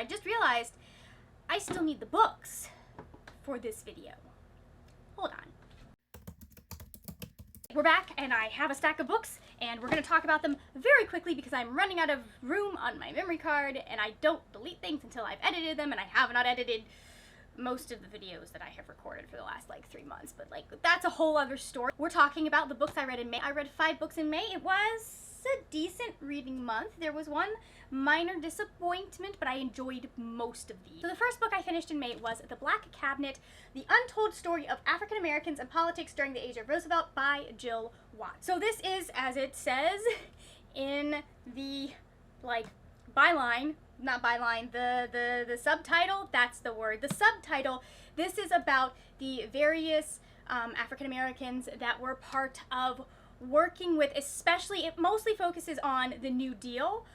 I just realized I still need the books for this video. Hold on. We're back, and I have a stack of books, and we're going to talk about them very quickly because I'm running out of room on my memory card, and I don't delete things until I've edited them, and I have not edited most of the videos that I have recorded for the last, 3 months, but, that's a whole other story. We're talking about the books I read in May. I read 5 books in May. It was a decent reading month. There was one minor disappointment, but I enjoyed most of these. So the first book I finished in May was The Black Cabinet, The Untold Story of African Americans and Politics During the Age of Roosevelt by Jill Watts. So this is, as it says in the, byline, not byline, the subtitle, that's the word. The subtitle, this is about the various African Americans that were part of working with, especially, it mostly focuses on the New Deal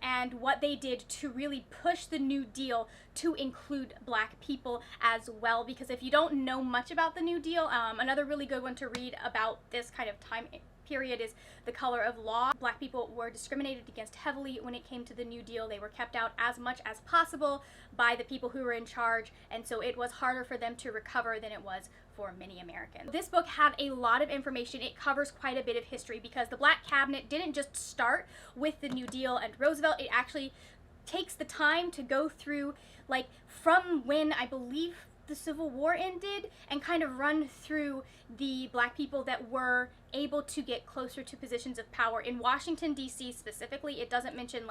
and what they did to really push the New Deal to include Black people as well, because if you don't know much about the New Deal, another really good one to read about this kind of time period is The Color of Law. Black people were discriminated against heavily when it came to the New Deal. They were kept out as much as possible by the people who were in charge, and so it was harder for them to recover than it was for many Americans. This book had a lot of information. It covers quite a bit of history because the Black Cabinet didn't just start with the New Deal and Roosevelt. It actually takes the time to go through, from when I believe the Civil War ended, and kind of run through the Black people that were able to get closer to positions of power. In Washington, D.C. specifically, it doesn't mention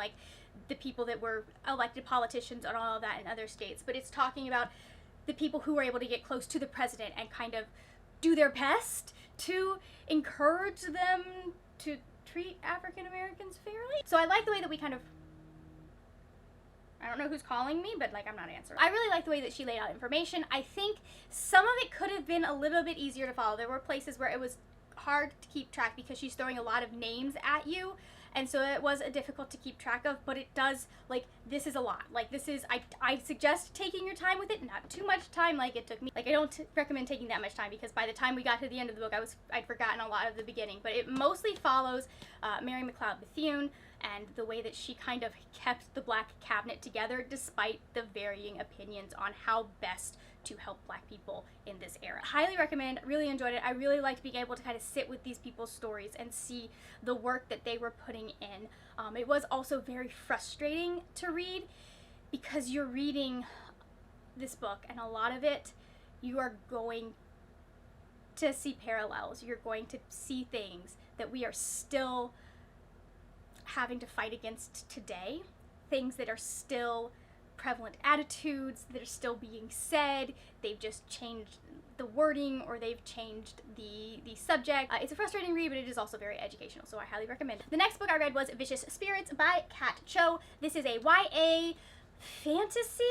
the people that were elected politicians and all of that in other states, but it's talking about the people who were able to get close to the president and kind of do their best to encourage them to treat African Americans fairly. So I like the way that we kind of, I don't know who's calling me, but I'm not answering. I really like the way that she laid out information. I think some of it could have been a little bit easier to follow. There were places where it was hard to keep track because she's throwing a lot of names at you, and so it was difficult to keep track of, but it does, this is a lot. I suggest taking your time with it, not too much time like it took me. I don't recommend taking that much time because by the time we got to the end of the book, I'd forgotten a lot of the beginning, but it mostly follows Mary McLeod Bethune and the way that she kind of kept the Black Cabinet together despite the varying opinions on how best to help Black people in this era. Highly recommend, really enjoyed it. I really liked being able to kind of sit with these people's stories and see the work that they were putting in. It was also very frustrating to read because you're reading this book and a lot of it you are going to see parallels. You're going to see things that we are still having to fight against today, things that are still prevalent attitudes that are still being said. They've just changed the wording or they've changed the subject. It's a frustrating read, but it is also very educational, so I highly recommend it. The next book I read was Vicious Spirits by Kat Cho. This is a YA fantasy,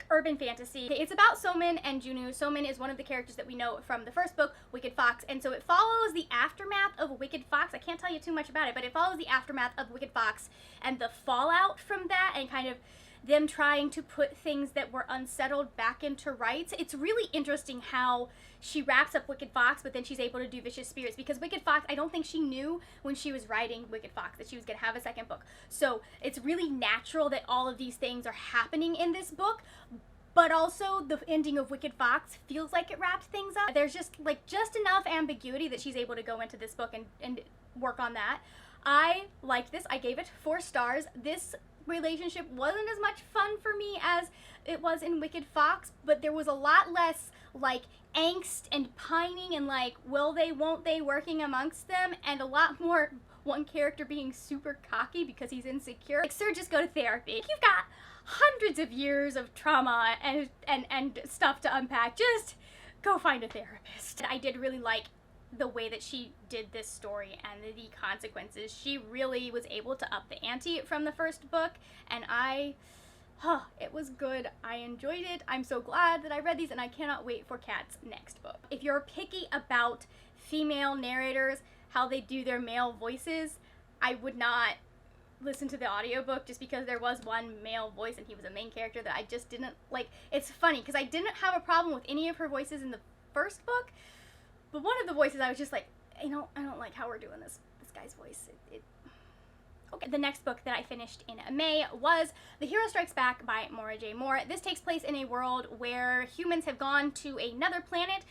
urban fantasy. It's about Somin and Junu. Somin is one of the characters that we know from the first book, Wicked Fox, and so it follows the aftermath of Wicked Fox. I can't tell you too much about it, but it follows the aftermath of Wicked Fox and the fallout from that and kind of them trying to put things that were unsettled back into rights. It's really interesting how she wraps up Wicked Fox, but then she's able to do Vicious Spirits, because Wicked Fox, I don't think she knew when she was writing Wicked Fox that she was going to have a second book. So it's really natural that all of these things are happening in this book, but also the ending of Wicked Fox feels like it wraps things up. There's just enough ambiguity that she's able to go into this book and work on that. I liked this. I gave it 4 stars. This relationship wasn't as much fun for me as it was in Wicked Fox, but there was a lot less angst and pining and will they, won't they working amongst them, and a lot more one character being super cocky because he's insecure. Sir, just go to therapy. You've got hundreds of years of trauma and stuff to unpack. Just go find a therapist. I did really like the way that she did this story and the consequences. She really was able to up the ante from the first book, and it was good. I enjoyed it. I'm so glad that I read these, and I cannot wait for Kat's next book. If you're picky about female narrators, how they do their male voices, I would not listen to the audiobook just because there was one male voice and he was a main character that I just didn't like. It's funny because I didn't have a problem with any of her voices in the first book, but one of the voices I was just like, I don't like how we're doing this guy's voice. Okay, the next book that I finished in May was The Hero Strikes Back by Maura J. Moore. This takes place in a world where humans have gone to another planet.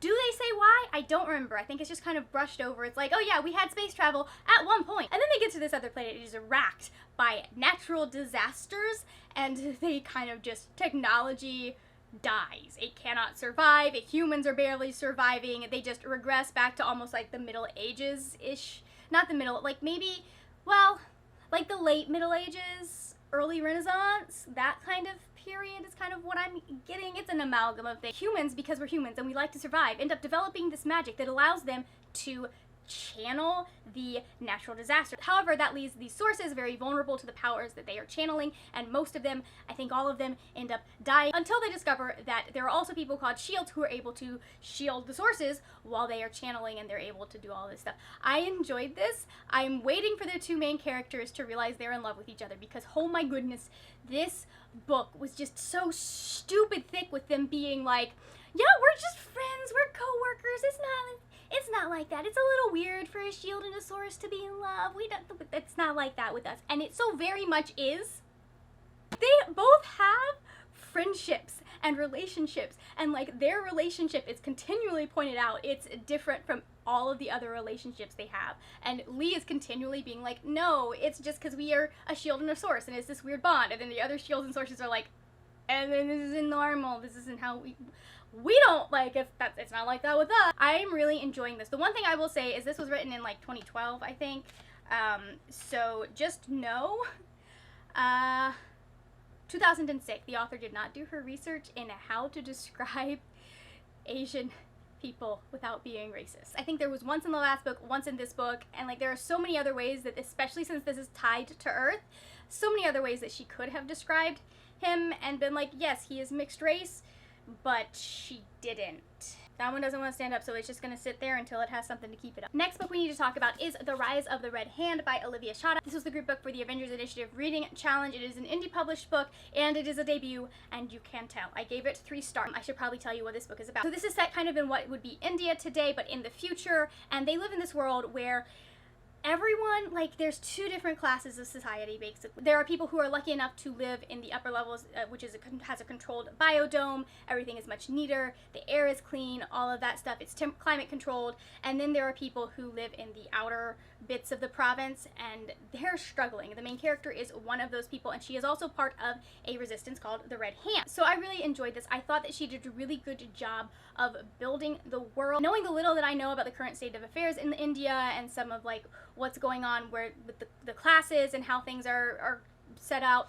Do they say why? I don't remember. I think it's just kind of brushed over. It's like, oh yeah, we had space travel at one point. And then they get to this other planet. It is racked by natural disasters, and they kind of just, technology dies. It cannot survive. Humans are barely surviving. They just regress back to almost like the Middle Ages-ish. Not the middle, like maybe, well, like the late Middle Ages, early Renaissance, that kind of period is kind of what I'm getting. It's an amalgam of things. Humans, because we're humans and we like to survive, end up developing this magic that allows them to channel the natural disaster. However, that leaves these sources very vulnerable to the powers that they are channeling, and most of them, I think all of them, end up dying until they discover that there are also people called shields who are able to shield the sources while they are channeling, and they're able to do all this stuff. I enjoyed this. I'm waiting for the two main characters to realize they're in love with each other, because oh my goodness, this book was just so stupid thick with them being like, yeah, we're just friends, we're co-workers, it's not like that. It's a little weird for a shield and a source to be in love. It's not like that with us. And it so very much is. They both have friendships and relationships, and like their relationship is continually pointed out. It's different from all of the other relationships they have. And Lee is continually being like, no, it's just because we are a shield and a source, and it's this weird bond. And then the other shields and sources are like, and then this isn't normal. This isn't how we don't like, if that's, it's not like that with us. I'm really enjoying this. The one thing I will say is this was written in like 2012, I think. So just know, 2006, the author did not do her research in how to describe Asian people without being racist. I think there was once in the last book, once in this book, and like there are so many other ways that, especially since this is tied to Earth, so many other ways that she could have described him and been like, yes, he is mixed race, but she didn't. That one doesn't want to stand up, so it's just going to sit there until it has something to keep it up. Next book we need to talk about is The Rise of the Red Hand by Olivia Chada. This was the group book for the Avengers Initiative Reading Challenge. It is an indie published book, and it is a debut, and you can tell. I gave it 3 stars. I should probably tell you what this book is about. So this is set kind of in what would be India today, but in the future, and they live in this world where everyone, like, there's 2 different classes of society, basically. There are people who are lucky enough to live in the upper levels, which is has a controlled biodome. Everything is much neater. The air is clean. All of that stuff. It's climate controlled. And then there are people who live in the outer bits of the province, and they're struggling. The main character is one of those people, and she is also part of a resistance called the Red Hand. So I really enjoyed this. I thought that she did a really good job of building the world. Knowing the little that I know about the current state of affairs in India and some of like what's going on where with the classes and how things are set out,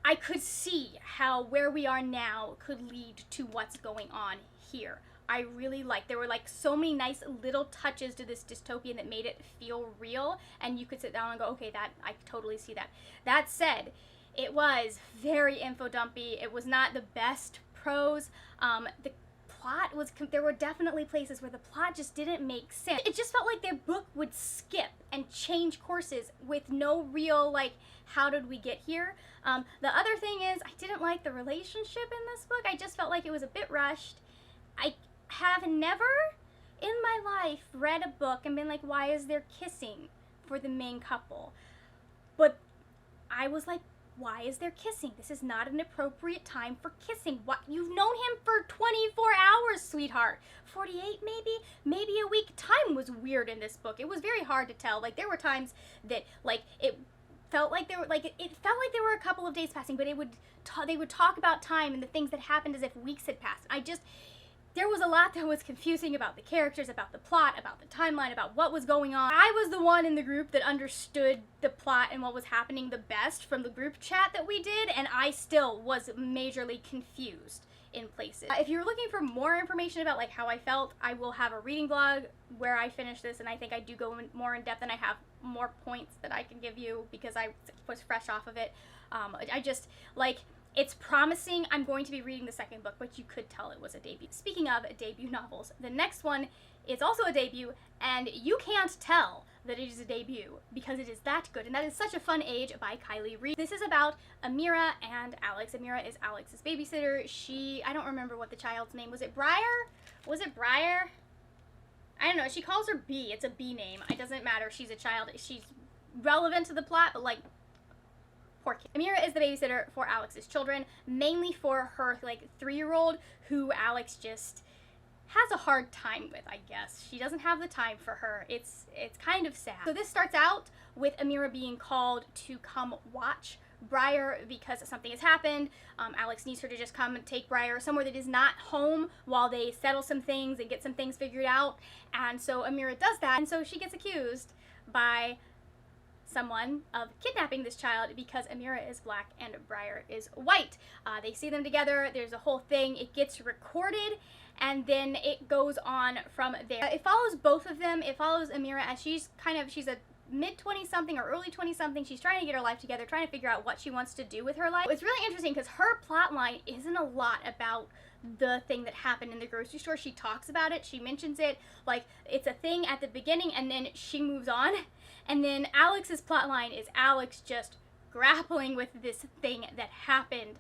I could see how where we are now could lead to what's going on here. I really liked, there were like so many nice little touches to this dystopian that made it feel real, and you could sit down and go, okay, that I totally see that. That said, it was very info dumpy. It was not the best prose. The plot was, there were definitely places where the plot just didn't make sense. It just felt like their book would skip and change courses with no real, like, how did we get here? The other thing is, I didn't like the relationship in this book. I just felt like it was a bit rushed. I have never in my life read a book and been like, why is there kissing for the main couple? But I was like, why is there kissing? This is not an appropriate time for kissing. What? You've known him for 24 hours, sweetheart. 48 maybe? Maybe a week. Time was weird in this book. It was very hard to tell. Like, there were times that, like, it felt like there were, like, it felt like there were a couple of days passing, but they would talk about time and the things that happened as if weeks had passed. There was a lot that was confusing about the characters, about the plot, about the timeline, about what was going on. I was the one in the group that understood the plot and what was happening the best from the group chat that we did, and I still was majorly confused in places. If you're looking for more information about like how I felt, I will have a reading blog where I finish this, and I think I do go more in depth and I have more points that I can give you because I was fresh off of it. I just, like, it's promising. I'm going to be reading the second book, but you could tell it was a debut. Speaking of debut novels, the next one is also a debut, and you can't tell that it is a debut because it is that good, and that is Such a Fun Age by Kylie Reed. This is about Amira and Alex. Amira is Alex's babysitter. I don't remember what the child's name was. It Briar? Was it Briar? I don't know. She calls her B. It's a B name. It doesn't matter. She's a child. She's relevant to the plot, but like, poor kid. Amira is the babysitter for Alex's children, mainly for her like 3-year-old who Alex just has a hard time with, I guess. She doesn't have the time for her. It's kind of sad. So this starts out with Amira being called to come watch Briar because something has happened. Alex needs her to just come and take Briar somewhere that is not home while they settle some things and get some things figured out. And so Amira does that, and so she gets accused by someone of kidnapping this child because Amira is black and Briar is white. They see them together, there's a whole thing, it gets recorded, and then it goes on from there. It follows both of them. It follows Amira as she's a mid-20-something or early 20-something. She's trying to get her life together, trying to figure out what she wants to do with her life. It's really interesting because her plot line isn't a lot about the thing that happened in the grocery store. She talks about it, she mentions it, like it's a thing at the beginning, and then she moves on. And then Alex's plot line is Alex just grappling with this thing that happened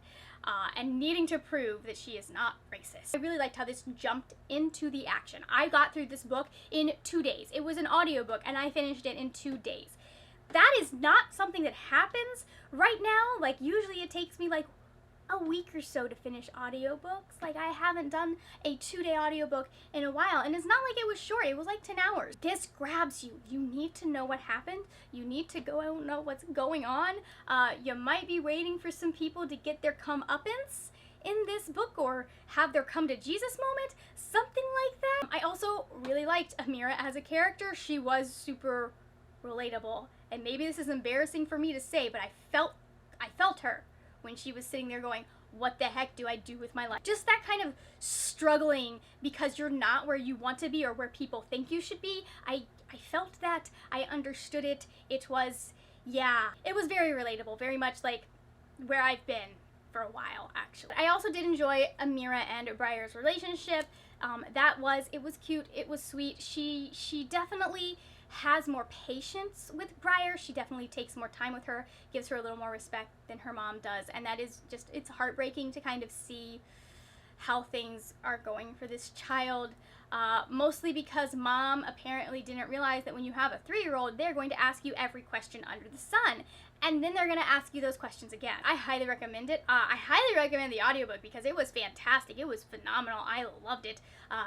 and needing to prove that she is not racist. I really liked how this jumped into the action. I got through this book in 2 days. It was an audiobook and I finished it in 2 days. That is not something that happens right now. Like, usually it takes me like a week or so to finish audiobooks. Like, I haven't done a 2-day audiobook in a while, and it's not like it was short. It was like 10 hours. This grabs you. You need to know what happened. You need to go and know what's going on. You might be waiting for some people to get their comeuppance in this book or have their come to Jesus moment, something like that. I also really liked Amira as a character. She was super relatable, and maybe this is embarrassing for me to say, but I felt her when she was sitting there going, what the heck do I do with my life? Just that kind of struggling because you're not where you want to be or where people think you should be. I felt that. I understood it. It was, yeah, it was very relatable, very much like where I've been for a while, actually. I also did enjoy Amira and Briar's relationship. It was cute, it was sweet. She definitely has more patience with Briar. She definitely takes more time with her, gives her a little more respect than her mom does, and that is just, it's heartbreaking to kind of see how things are going for this child, mostly because mom apparently didn't realize that when you have a 3-year-old, they're going to ask you every question under the sun, and then they're going to ask you those questions again. I highly recommend it. I highly recommend the audiobook because it was fantastic. It was phenomenal. I loved it.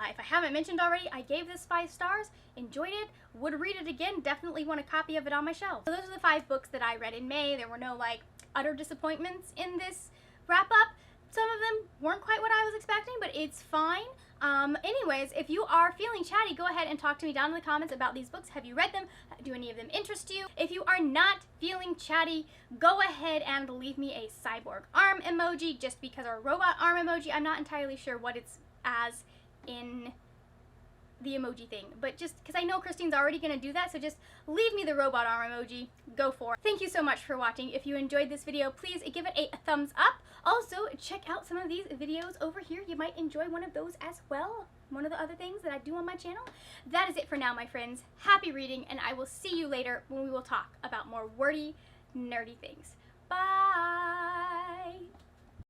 If I haven't mentioned already, I gave this 5 stars, enjoyed it, would read it again, definitely want a copy of it on my shelf. So those are the 5 books that I read in May. There were no like utter disappointments in this wrap up. Some of them weren't quite what I was expecting, but it's fine. Anyways, if you are feeling chatty, go ahead and talk to me down in the comments about these books. Have you read them? Do any of them interest you? If you are not feeling chatty, go ahead and leave me a cyborg arm emoji, just because, or robot arm emoji. I'm not entirely sure what it's as in the emoji thing, but just because I know Christine's already going to do that, so just leave me the robot arm emoji. Go for it. Thank you so much for watching. If you enjoyed this video, please give it a thumbs up. Also, check out some of these videos over here. You might enjoy one of those as well. One of the other things that I do on my channel. That is it for now, my friends. Happy reading, and I will see you later when we will talk about more wordy, nerdy things. Bye!